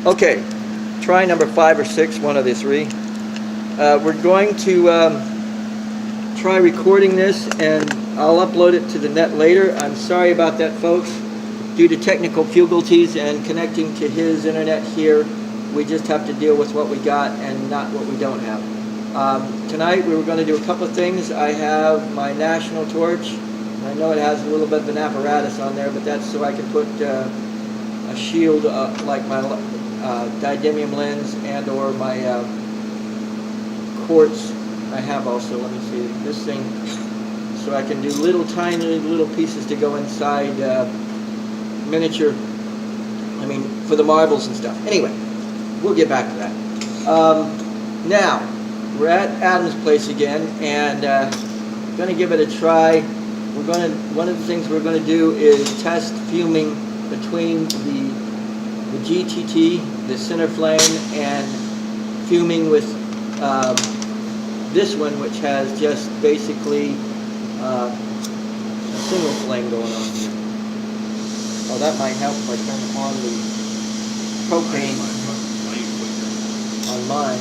Okay, try number 5 or 6, one of the three. We're going to try recording this, and I'll upload it to the net later. I'm sorry about that, folks. Due to technical difficulties and connecting to his internet here, we just have to deal with what we got and not what we don't have. Tonight we were going to do a couple of things. I have my national torch. I know it has a little bit of an apparatus on there, but that's so I can put a shield like my didymium lens and or my quartz. I have also, let me see, this thing, so I can do little tiny little pieces to go inside miniature, for the marbles and stuff. Anyway, we'll get back to that. Now, we're at Adam's place again, and going to give it a try. One of the things we're going to do is test fuming between the GTT, the center flame, and fuming with this one, which has just basically a single flame going on here. Oh, that might help if I turn on the propane on mine.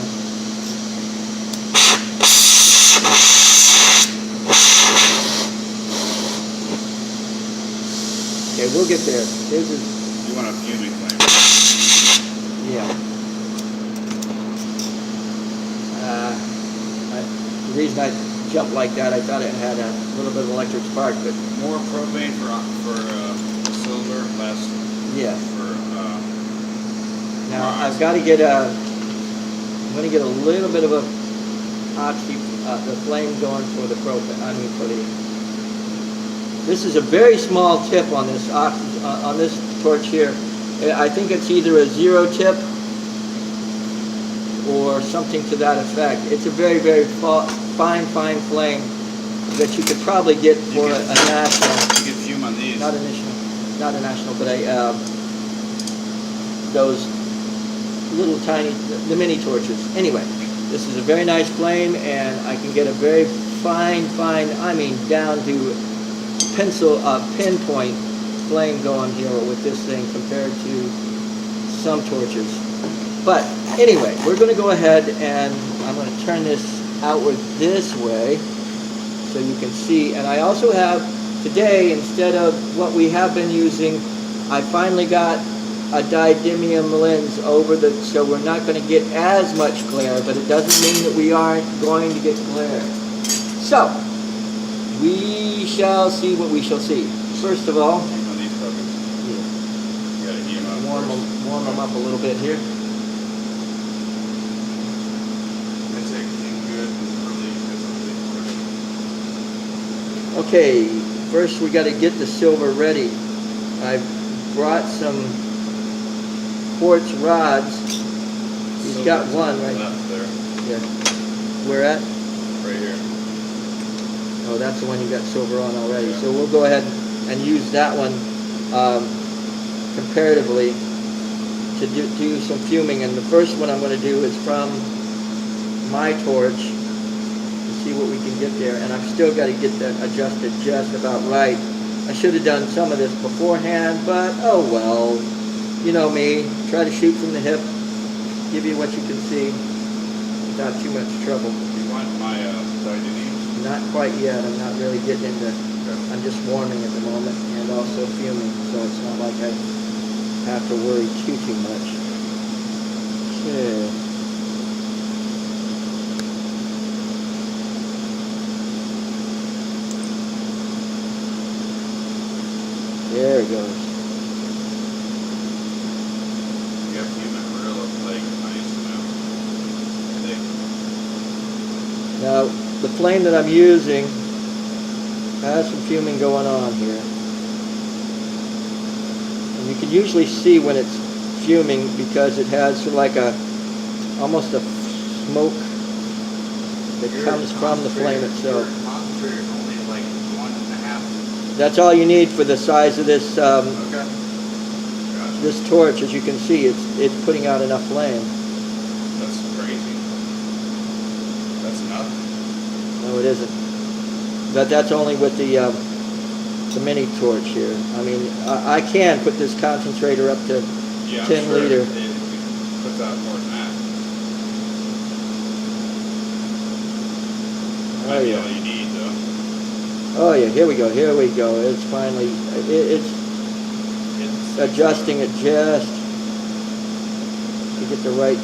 Okay, we'll get there. This is. You want a fuming flame? Yeah. The reason I jumped like that, I thought it had a little bit of electric spark, but more propane for silver, less. Yeah. For now I've got to get I'm going to get a little bit of a the flame going for the propane. For the. This is a very small tip on this on this torch here. I think it's either a 0 tip or something to that effect. It's a very, very fine flame that you could probably get for a national. You can fume on these. Not a national, but those little tiny, the mini torches. Anyway, this is a very nice flame, and I can get a very fine, down to pinpoint flame going here with this thing compared to some torches. But anyway, we're going to go ahead and I'm going to turn this outward this way so you can see. And I also have today, instead of what we have been using, I finally got a didymium lens over so we're not going to get as much glare, but it doesn't mean that we aren't going to get glare. So, we shall see what we shall see. First of all, warm them up a little bit here. Okay, first we got to get the silver ready. I've brought some quartz rods. He's got one right there. Yeah. Where at? Right here. Oh, that's the one you got silver on already. Yeah. So we'll go ahead and use that one comparatively to do some fuming. And the first one I'm going to do is from my torch. See what we can get there, and I've still got to get that adjusted just about right. I should have done some of this beforehand, but oh well. You know me, try to shoot from the hip, give you what you can see without too much trouble. You want my didymium? Not quite yet. I'm not really getting into. I'm just warming at the moment and also fuming, so it's not like I have to worry too much. Okay. There it goes. Yeah, fuming real nice now. Now, the flame that I'm using has some fuming going on here. And you can usually see when it's fuming because it has sort of like almost a smoke that comes from the flame itself. That's all you need for the size of this this torch. As you can see, it's putting out enough flame. That's crazy. That's enough? No, it isn't. But that's only with the mini torch here. I mean, I can put this concentrator up to 10 liter. puts out more than that. Oh Might be yeah. all you need though. Oh yeah, here we go, here we go. It's finally, it's adjusting it just to get the right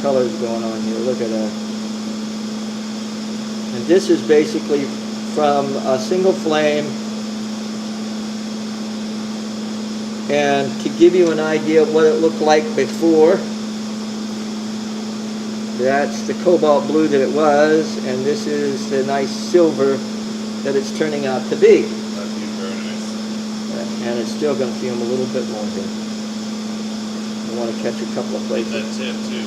colors going on here. Look at that. And this is basically from a single flame. And to give you an idea of what it looked like before, that's the cobalt blue that it was, and this is the nice silver that it's turning out to be. That seems very nice. And it's still going to fume a little bit more here. I want to catch a couple of Like places. that tip too.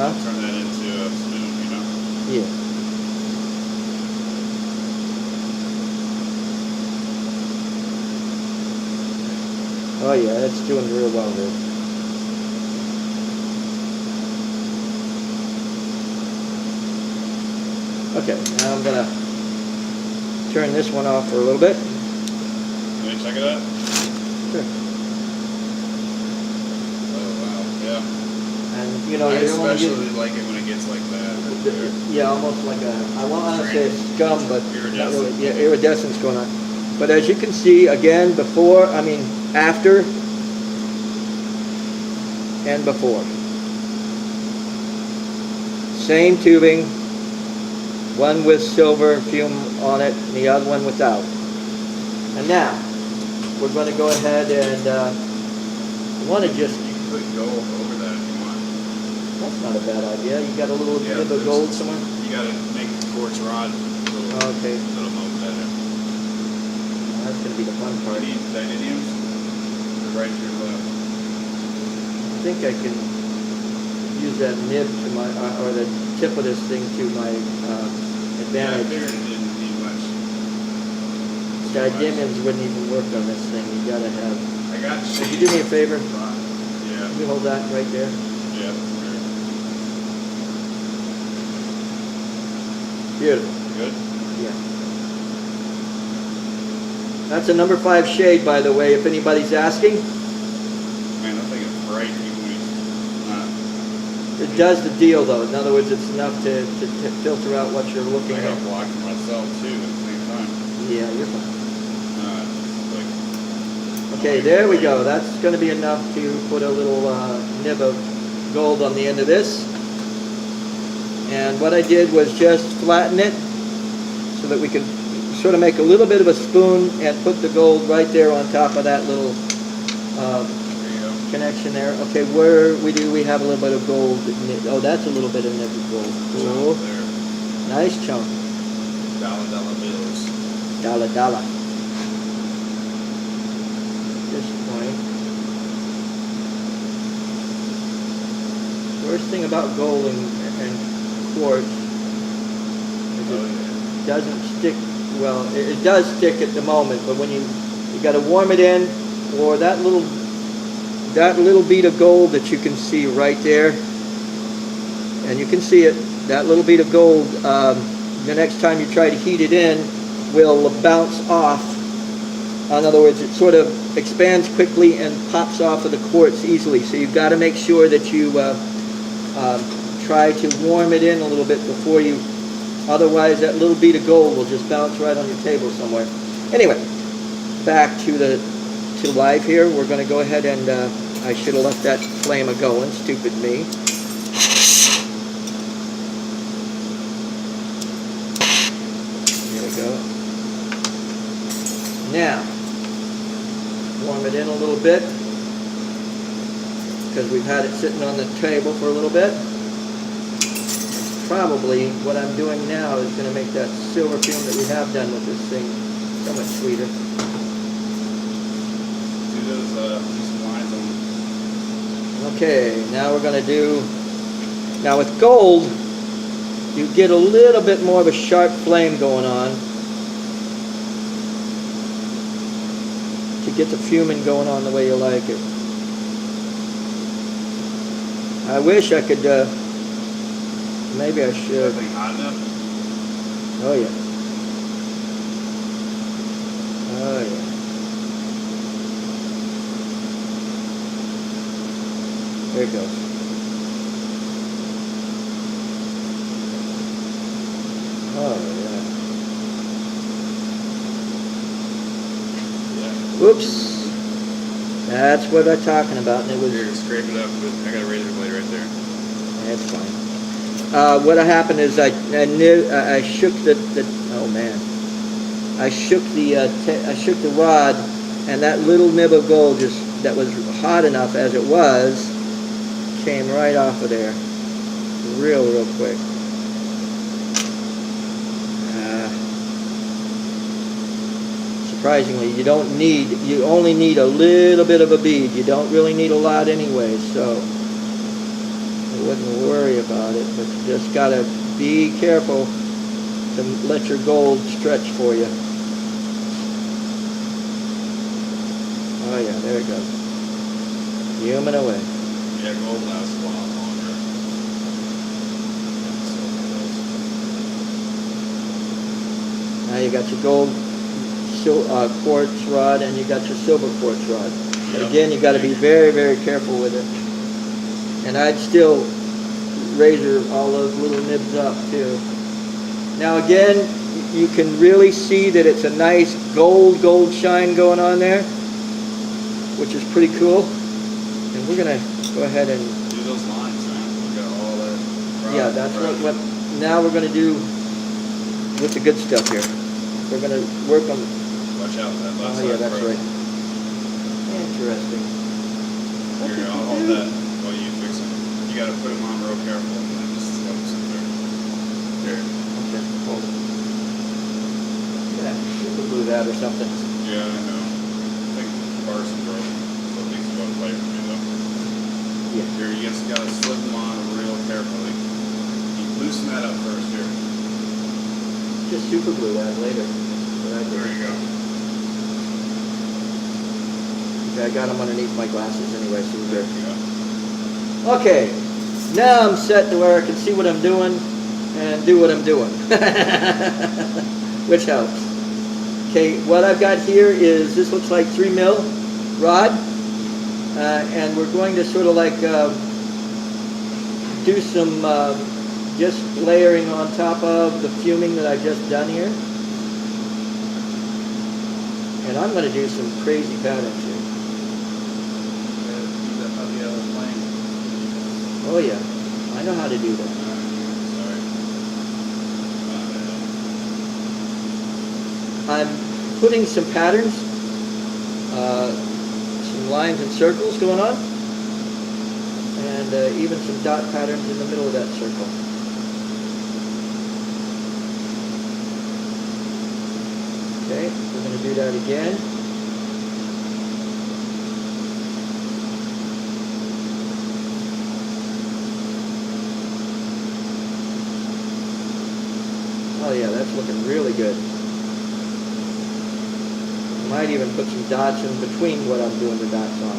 Huh? Turn that into a spoon, you know? Yeah. Oh yeah, it's doing real well here. Okay, now I'm gonna turn this one off for a little bit. Can we check it out? Sure. Oh wow, yeah. And you know, I you don't wanna especially like it when it gets like that. get, yeah, almost like a, I want to say scum, but not really, Iridescent. yeah, iridescence going on. But as you can see, again, before, I mean, after, and before. Same tubing, one with silver fume on it, and the other one without. And now, we're going to go ahead and want to just, You can put gold over that if you want. that's not a bad idea. You got a little Yeah, bit of gold somewhere? You gotta make the quartz rod a little, Okay. little more better. That's going to be the fun part. You need titaniums? They're right to your left. I think I can use that nib to my, or the tip of this thing to my Yeah, I advantage. figured it didn't need much. Titaniums wouldn't even work on this thing. You gotta have. I got Can shades. you do me a favor? Yeah. Can you hold that right there? Yeah. Sure. Beautiful. Good. Yeah. That's a number 5 shade, by the way, if anybody's asking. Man, that thing is bright even when it's not. It does the deal, though. In other words, it's enough to filter out what you're looking I at. got blocked for myself too at the same time. Yeah, you're fine. Like, Okay, there we go. That's going to be enough to put a little nib of gold on the end of this. And what I did was just flatten it so that we could sort of make a little bit of a spoon and put the gold right there on top of that little there you go. connection there. Okay, where we have a little bit of gold. Oh, that's a little bit of nib of gold. Cool. Chunk there. Nice chunk. Dollar bills. Dollar. This point. Worst thing about gold and quartz is it doesn't stick well. It does stick at the moment, but when you got to warm it in, or that little bead of gold that you can see right there, and you can see it. That little bead of gold. The next time you try to heat it in, will bounce off. In other words, it sort of expands quickly and pops off of the quartz easily. So you've got to make sure that you try to warm it in a little bit before you, otherwise that little bead of gold will just bounce right on your table somewhere. Anyway, back to live here. We're going to go ahead and I should have left that flame a-going, stupid me. Here we go. Now, warm it in a little bit because we've had it sitting on the table for a little bit. Probably what I'm doing now is going to make that silver fume that we have done with this thing so much sweeter. Do those lines on. Okay, now we're going to do, now with gold, you get a little bit more of a sharp flame going on to get the fuming going on the way you like it. I wish I could, maybe I should. Is that thing hot enough? Oh yeah. Oh yeah. There it goes. Whoops. That's what I'm talking about, and it was. Here, scrape it up with. I got a razor blade right there. That's fine. What happened is I shook the oh man, I shook the rod, and that little nib of gold that was hot enough as it was came right off of there, real quick. Surprisingly, you only need a little bit of a bead. You don't really need a lot anyway, so I wouldn't worry about it, but you just gotta be careful to let your gold stretch for you. Oh yeah, there it goes. Fuming away. Yeah, gold lasts a lot longer. Now you got your gold quartz rod, and you got your silver quartz rod. But again, you got to be very, very careful with it. And I'd still razor all those little nibs up too. Now again, you can really see that it's a nice gold shine going on there, which is pretty cool. And we're gonna go ahead and do those lines, man. We got all that. Yeah, that's what. Now we're gonna do with the good stuff here. We're gonna work on. Watch out, that last Oh yeah, that's right. Interesting. Here, I'll hold that while you fix it. You gotta put them on real careful and then just let them sit there. Here. Okay, hold it. Yeah, you could glue that or something. Yeah, I know. I think the bars are broken. So it needs to go away from me though. Yeah. Here, you just gotta slip them on real carefully. You loosen that up first here. Just super glue that later. There you go. Okay, I got them underneath my glasses anyway, so we're There good. you go. Okay, now I'm set to where I can see what I'm doing and do what I'm doing, which helps. Okay, what I've got here is, this looks like 3 mil rod, and we're going to sort of like do some just layering on top of the fuming that I've just done here. And I'm going to do some crazy patterns here. Oh yeah, I know how to do that. I'm putting some patterns, some lines and circles going on, and even some dot patterns in the middle of that circle. Okay, we're going to do that again. Oh yeah, that's looking really good. I might even put some dots in between what I'm doing the dots on.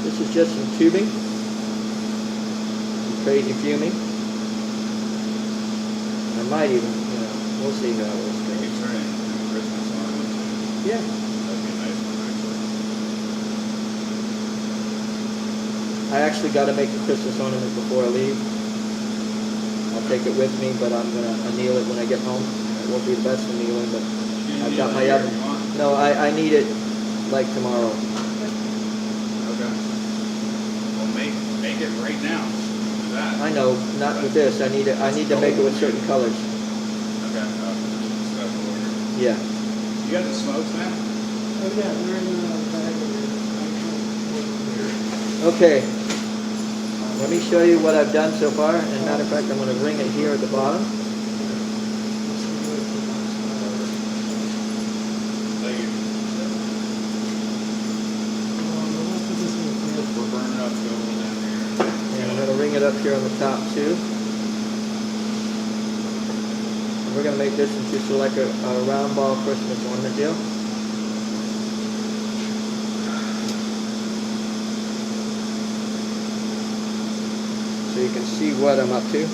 This is just some tubing, some crazy fuming. I might even, we'll see how it goes. Yeah. That'd be a nice one, actually. I actually got to make a Christmas ornament before I leave. I'll take it with me, but I'm going to anneal it when I get home. It won't be the best annealing, but I've got my oven. No, I need it like tomorrow. Okay. Well, make it right now. Do that. I know, not with this. I need to make it with certain colors. Okay. Special order. Yeah. You got the smokes, man? Oh yeah, they're in the bag over here. Okay. Let me show you what I've done so far. And matter of fact, I'm going to ring it here at the bottom. Thank you. We're burning up gold down here. And I'm going to ring it up here on the top too. And we're going to make this into sort of like a round ball Christmas ornament deal. So you can see what I'm up to.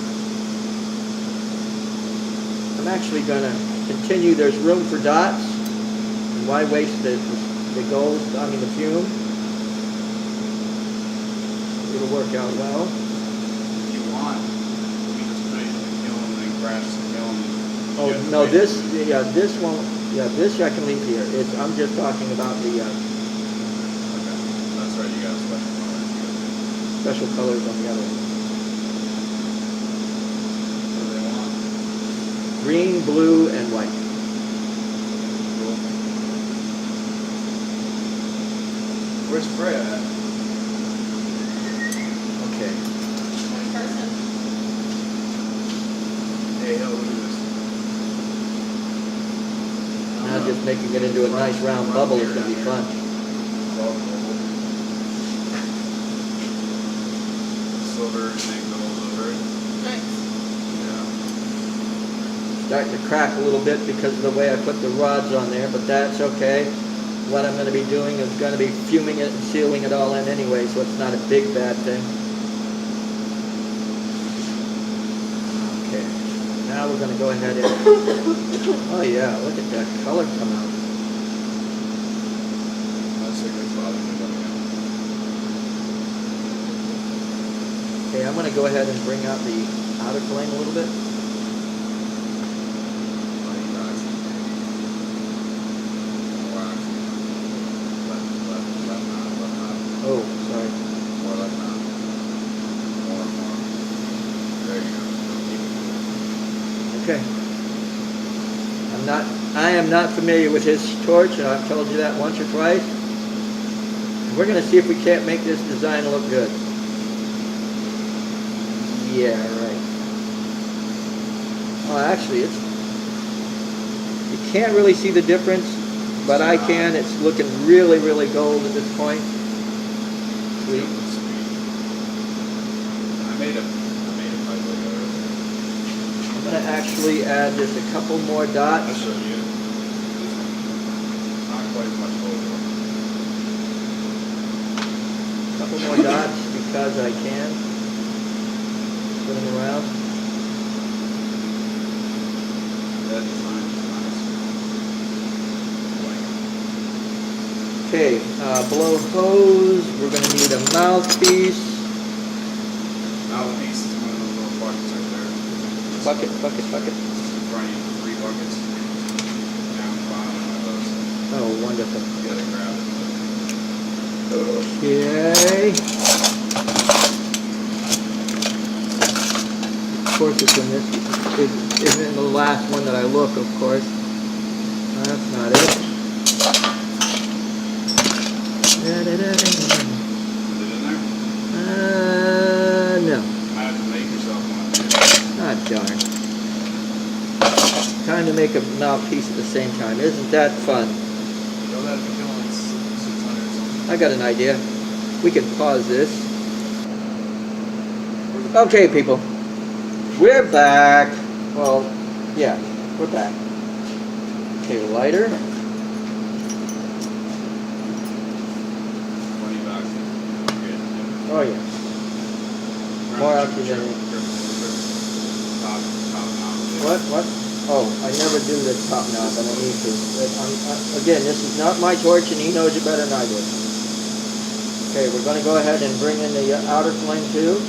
I'm actually going to continue. There's room for dots. And why waste the gold, the fume? It'll work out well. If you want, scratch the film. Oh, no, this won't, this I can leave here. I'm just talking about the Okay, that's right, you got a special color. special colors on the other one. What do they want? Green, blue, and white. Cool. Where's Freya at? Okay. One person. Hey, hell, look at this. Now just making it into a nice round bubble is going to be fun. Silver and gold over it. Nice. Yeah. Starting to crack a little bit because of the way I put the rods on there, but that's okay. What I'm going to be doing is going to be fuming it and sealing it all in anyway, so it's not a big bad thing. Okay, now we're going to go ahead and... Oh yeah, look at that color come out. That's a good spot. Okay, I'm going to go ahead and bring out the outer flame a little bit. Oh, sorry. More left now. More. There you go. Okay. I am not familiar with his torch, and I've told you that once or twice. We're going to see if we can't make this design look good. Yeah, right. Oh, actually, you can't really see the difference, but I can. It's looking really, really gold at this point. Sweet. I made a pipe like that earlier. I'm going to actually add just a couple more I'll dots. show you. Not quite as much over. A couple more dots because I can. Put them around. That design is nice. Okay, blow hose. We're going to need a mouthpiece. Mouthpiece is one of those little buckets right there. Bucket. In front of you, 3 buckets. Down the bottom of those. Oh, wonderful. You gotta grab it. Okay. Of course, it's in this. Isn't in the last one that I look, of course. That's not it. Is it in there? No. You might have to make yourself one. Ah, darn. Time to make a mouthpiece at the same time. Isn't that fun? You know that'd be killing like 600 or something. I got an idea. We can pause this. Okay, people. We're back. Well, yeah, we're back. Okay, lighter. 20 bucks. Good. Oh, yeah. More oxygen. Top knob. What? Oh, I never do the top knob, and I need to. Again, this is not my torch, and he knows it better than I do. Okay, we're going to go ahead and bring in the outer flame too.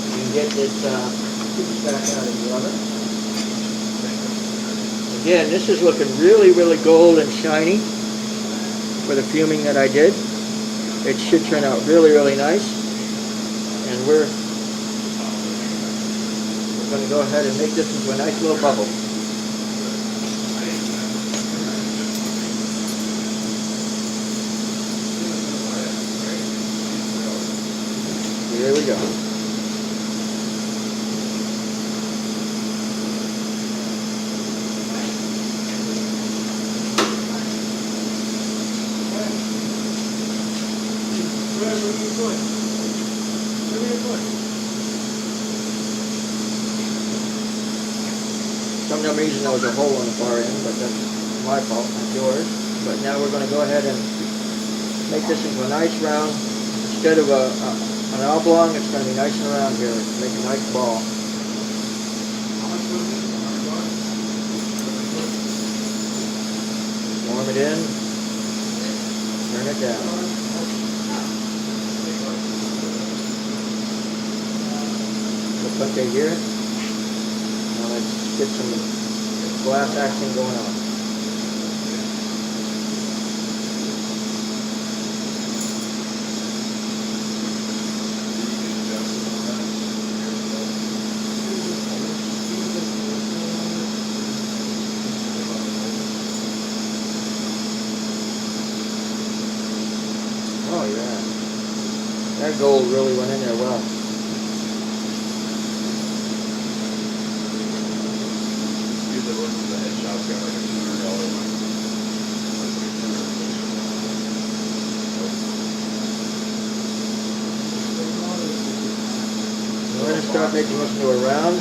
You can get this back out of the oven. Again, this is looking really, really gold and shiny for the fuming that I did. It should turn out really, really nice. And we're going to go ahead and make this into a nice little bubble. Here we go. For some reason there was a hole in the far end, but that's my fault, not yours. But now we're going to go ahead and make this into a nice round. Instead of an oblong, it's going to be nice and round here. Make a nice ball. Warm it in. Turn it down. Okay, here. Now let's get some glass action going on. Oh yeah. That gold really went in there well. Dude that works at the head shop's got like a $200 one. We're going to start making this into a round.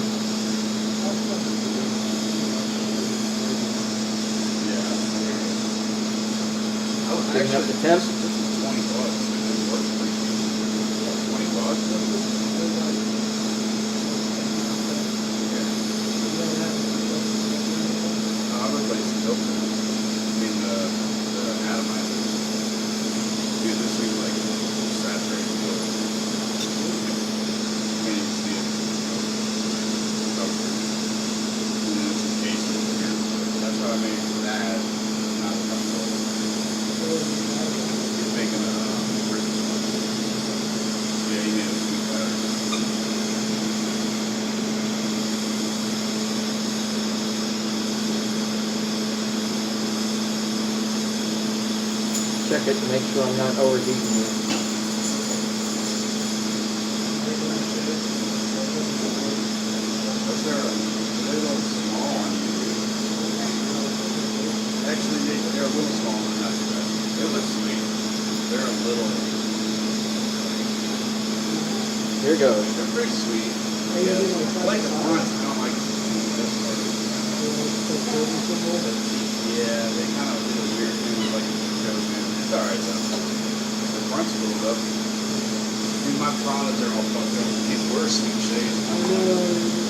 Yeah. Getting up to temp. This is $20 and it works pretty good. $20? I'll replace the filter. I mean the atomizers. Dude, this seems like it's saturated filter. Can't even see it. Covered. And then it's encased in here. That's why I made that, not the control. He's making a British one. Yeah, he made a sweet batter. Check it to make sure I'm not overheating it. What's their, they're a little small on YouTube. Actually, they're a little small, but not too bad. They look sweet. They're a little, Here goes. they're pretty sweet. Yeah, I like the fronts, I don't like this part. Yeah, they kind of do a weird thing with like the goes in. It's alright though. The front's filled up. I mean, my products are all fucked up. It gets worse in the shade.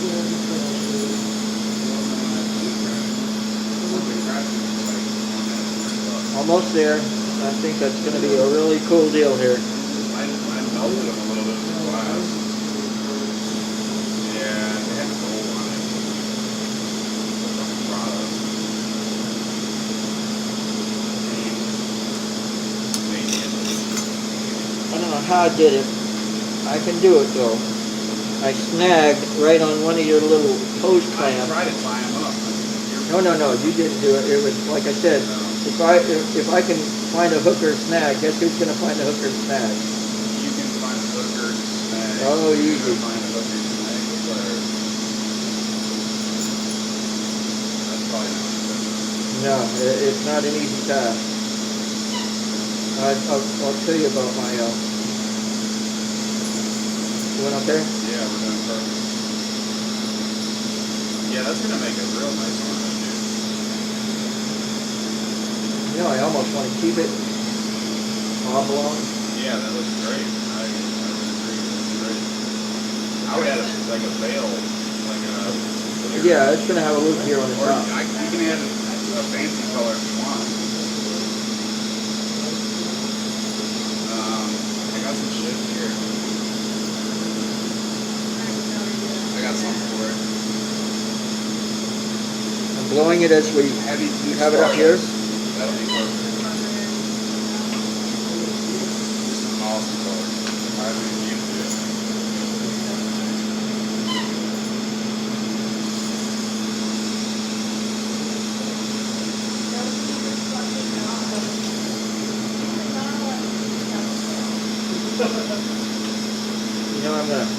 Almost there. I think that's going to be a really cool deal here. I melted them a little bit with glass. Yeah, they had gold on it. Fucking product. I don't know how I did it. I can do it though. I snagged right on one of your little hose I clamps. tried to tie them up. No, you didn't do it. It was like I said. If I can find a hooker snag, guess who's going to find a hooker snag? You can find a hooker snag. Oh, You easy. can find a hooker snag. That's probably not good. No, it's not an easy task. I'll tell you about my. Doing okay? Yeah, we're doing perfect. Yeah, that's gonna make a real nice ornament, dude. You know, I almost want to keep it oblong. Yeah, that looks great. I would agree. That's great. I would add like a veil, like a. Yeah, it's going to have a loop here on the Or top. you can add a fancy color if you want. I got some shit here. I got something for it. I'm blowing it as we Have you have it up here. That'll be perfect. This is an awesome color. I haven't used it. You know, I'm going to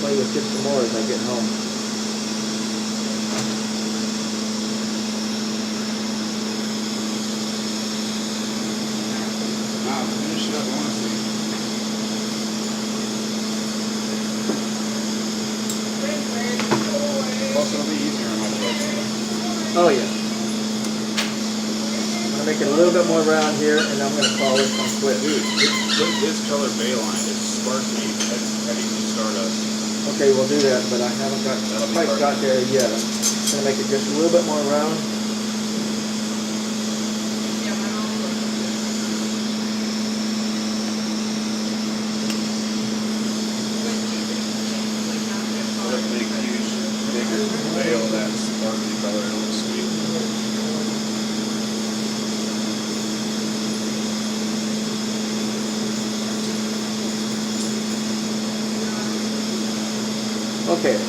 play with it some more as I get home. Nah, finish it up. I want to see. Plus, it'll be easier on my foot. Oh, yeah. I'm going to make it a little bit more round here, and I'm going to call this one quit. Dude, this color Bayline is sparkly, heavy stardust. Okay, we'll do that, but I haven't That'll be quite got perfect. there yet. I'm going to make it just a little bit more round. Okay, Are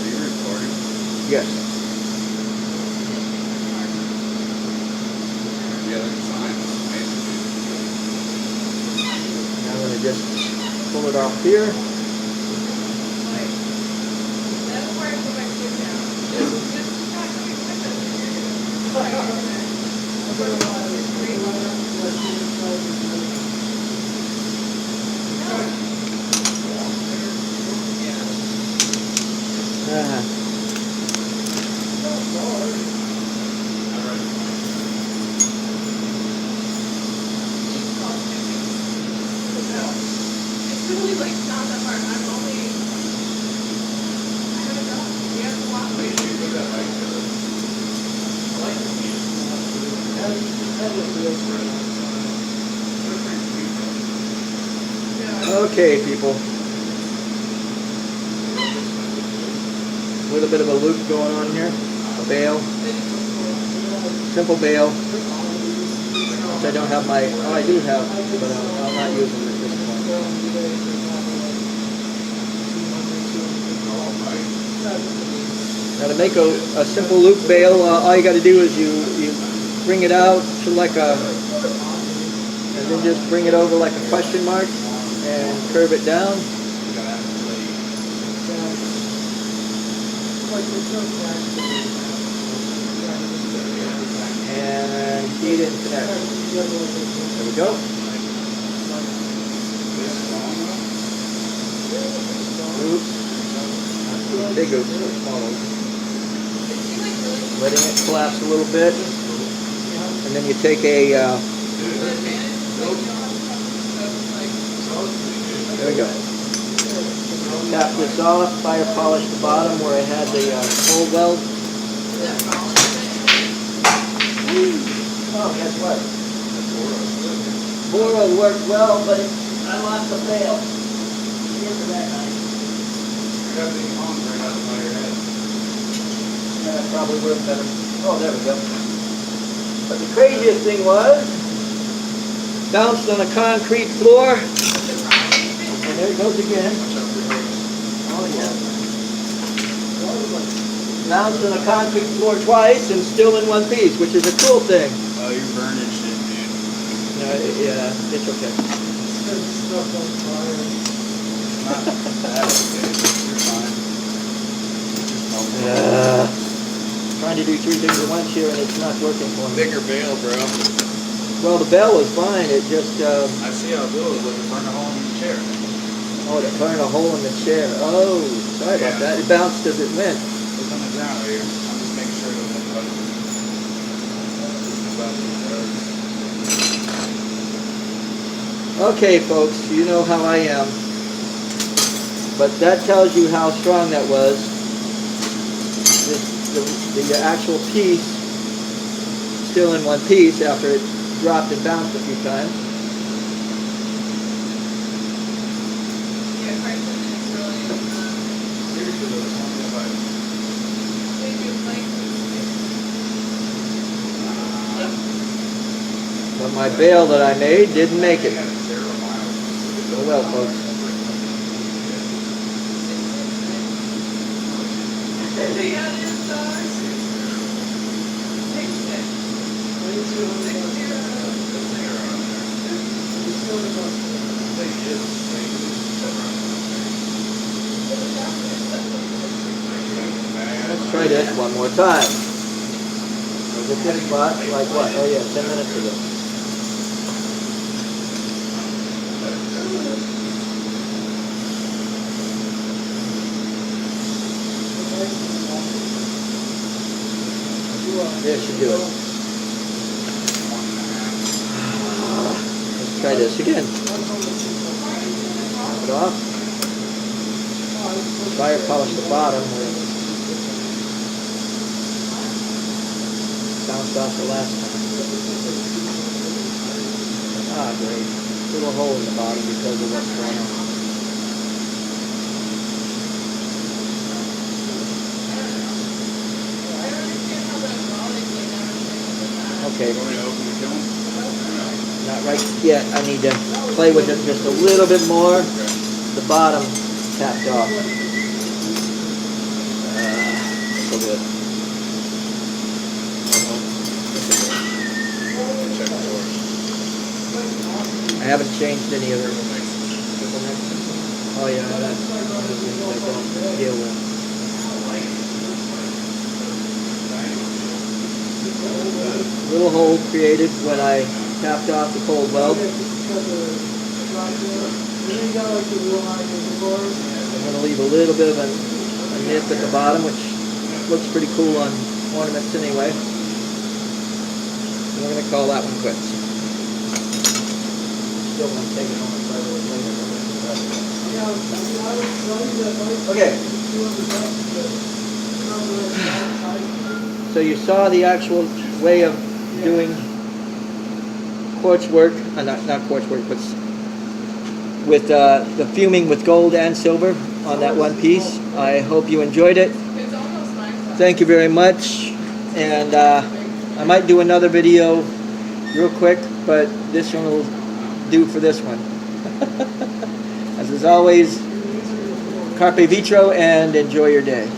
you recording? yes. Yeah, that's fine. Now I'm going to just pull it off here. It's really like not that hard. I'm only. I haven't done. We have to walk. Okay, people. A little bit of a loop going on here. A bail. Simple bail. Which I don't have my. Oh, I do have, but I'm not using it at this point. Now to make a simple loop bail, all you got to do is you bring it out to like a, and then just bring it over like a question mark and curve it down. And feed it and connect. There we go. Oops. Big oops, small oops. Letting it collapse a little bit. And then you take a, there we go. Tap this off, fire polish the bottom where I had the cold weld. Oh, guess what? Boro worked well, but I lost the bail. Get to that night. Yeah, that probably would have better. Oh, there we go. But the craziest thing was, bounced on a concrete floor, and there it goes again. Oh yeah. Bounced on a concrete floor twice and still in one piece, which is a cool thing. Oh, you're burning shit, dude. Yeah, it's okay. That's okay. You're fine. Trying to do three things at once here and it's not working for me. Bigger bail, bro. Well, the bell was fine. It just, I see how little it was. It burned a hole in the chair. oh, it burned a hole in the chair. Oh, sorry about that. It bounced as it went. It's on the ground right here. I'm just making sure it doesn't touch it. Okay, folks, you know how I am. But that tells you how strong that was. The actual piece still in one piece after it dropped and bounced a few times. Yeah, Carson is really. Seriously, though, it's only if They do like. But my bail that I made didn't make it. Oh well, folks. Yeah, it is. 6-0. Let's try this one more time. Was it this spot? Like what? Oh yeah, 10 minutes ago. Yeah, should do it. Let's try this again. Pop it off. Fire polish the bottom where it bounced off the last time. Ah, great. Little hole in the bottom because of what's going on. Okay. You want me to open the kiln? Not right yet. I need to play with it just a little bit more. The bottom tapped off. So good. Check the doors. I haven't changed any of them. Oh yeah, that's one of the things I don't deal with. Little hole created when I tapped off the cold weld. I'm going to leave a little bit of a nip at the bottom, which looks pretty cool on ornaments anyway. We're going to call that one quits. Still want to take it home and try to later. Okay. So you saw the actual way of doing quartz work, not quartz work, but with the fuming with gold and silver on that one piece. I hope you enjoyed it. It's almost nice. Thank you very much. And I might do another video real quick, but this one will do for this one. As always, carpe vitro and enjoy your day.